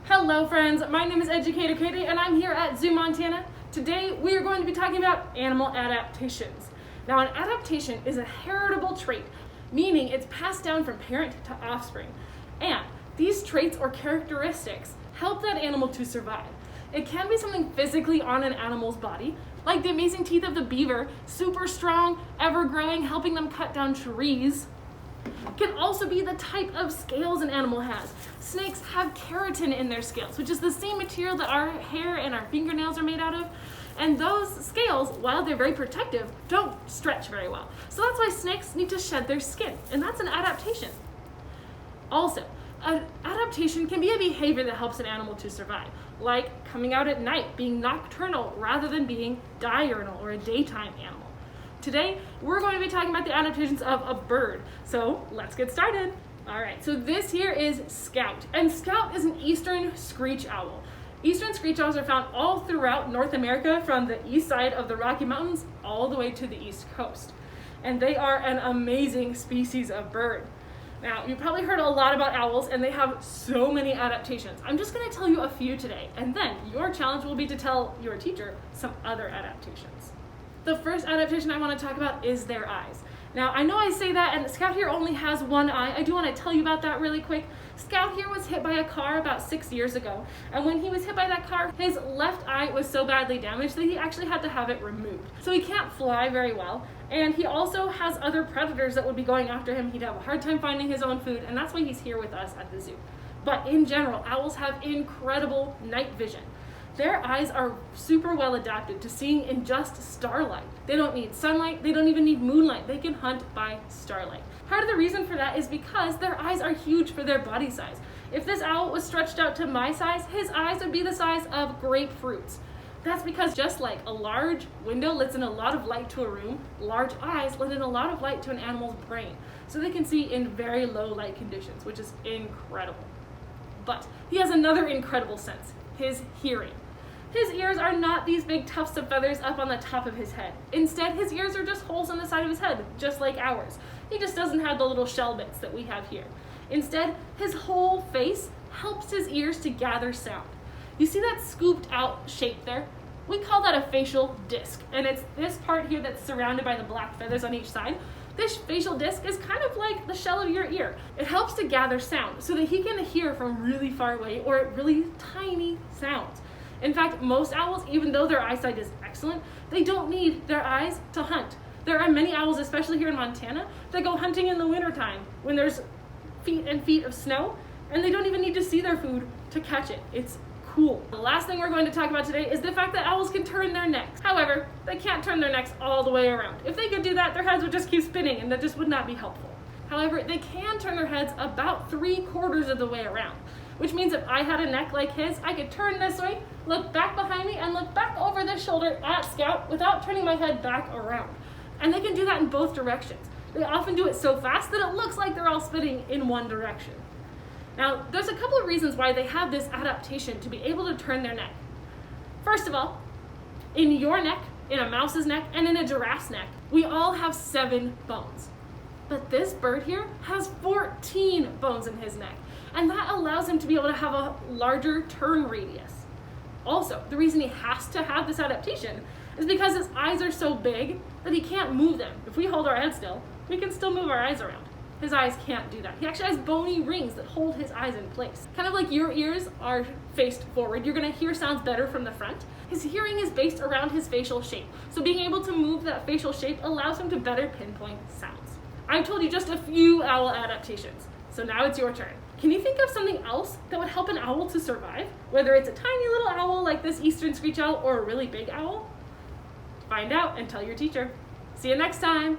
Hello friends, my name is Educator Katie and I'm here at ZooMontana. Today we are going to be talking about animal adaptations. Now an adaptation is a heritable trait, meaning it's passed down from parent to offspring. And these traits or characteristics help that animal to survive. It can be something physically on an animal's body, like the amazing teeth of the beaver, super strong, ever growing, helping them cut down trees. It can also be the type of scales an animal has. Snakes have keratin in their scales, which is the same material that our hair and our fingernails are made out of. And those scales, while they're very protective, don't stretch very well. So that's why snakes need to shed their skin, and that's an adaptation. Also, an adaptation can be a behavior that helps an animal to survive, like coming out at night, being nocturnal rather than being diurnal or a daytime animal. Today, we're going to be talking about the adaptations of a bird. So let's get started. All right, so this here is Scout, and Scout is an eastern screech owl. Eastern screech owls are found all throughout North America from the east side of the Rocky Mountains all the way to the east coast. And they are an amazing species of bird. Now, you've probably heard a lot about owls and they have so many adaptations. I'm just gonna tell you a few today, and then your challenge will be to tell your teacher some other adaptations. The first adaptation I want to talk about is their eyes. Now, I know I say that, and Scout here only has one eye. I do want to tell you about that really quick. Scout here was hit by a car about 6 years ago, and when he was hit by that car, his left eye was so badly damaged that he actually had to have it removed. So he can't fly very well, and he also has other predators that would be going after him. He'd have a hard time finding his own food, and that's why he's here with us at the zoo. But in general, owls have incredible night vision. Their eyes are super well adapted to seeing in just starlight. They don't need sunlight, they don't even need moonlight. They can hunt by starlight. Part of the reason for that is because their eyes are huge for their body size. If this owl was stretched out to my size, his eyes would be the size of grapefruits. That's because just like a large window lets in a lot of light to a room, large eyes let in a lot of light to an animal's brain, so they can see in very low light conditions, which is incredible. But he has another incredible sense, his hearing. His ears are not these big tufts of feathers up on the top of his head. Instead, his ears are just holes on the side of his head, just like ours. He just doesn't have the little shell bits that we have here. Instead, his whole face helps his ears to gather sound. You see that scooped out shape there? We call that a facial disc, and it's this part here that's surrounded by the black feathers on each side. This facial disc is kind of like the shell of your ear. It helps to gather sound so that he can hear from really far away or at really tiny sounds. In fact, most owls, even though their eyesight is excellent, they don't need their eyes to hunt. There are many owls, especially here in Montana, that go hunting in the wintertime when there's feet and feet of snow, and they don't even need to see their food to catch it. It's cool. The last thing we're going to talk about today is the fact that owls can turn their necks. However, they can't turn their necks all the way around. If they could do that, their heads would just keep spinning, and that just would not be helpful. However, they can turn their heads about 3/4 of the way around, which means if I had a neck like his, I could turn this way, look back behind me, and look back over this shoulder at Scout without turning my head back around. And they can do that in both directions. They often do it so fast that it looks like they're all spinning in one direction. Now, there's a couple of reasons why they have this adaptation to be able to turn their neck. First of all, in your neck, in a mouse's neck, and in a giraffe's neck, we all have 7 bones. But this bird here has 14 bones in his neck, and that allows him to be able to have a larger turn radius. Also, the reason he has to have this adaptation is because his eyes are so big that he can't move them. If we hold our head still, we can still move our eyes around. His eyes can't do that. He actually has bony rings that hold his eyes in place. Kind of like your ears are faced forward, you're gonna hear sounds better from the front. His hearing is based around his facial shape, so being able to move that facial shape allows him to better pinpoint sounds. I've told you just a few owl adaptations, so now it's your turn. Can you think of something else that would help an owl to survive? Whether it's a tiny little owl like this eastern screech owl or a really big owl? Find out and tell your teacher. See you next time.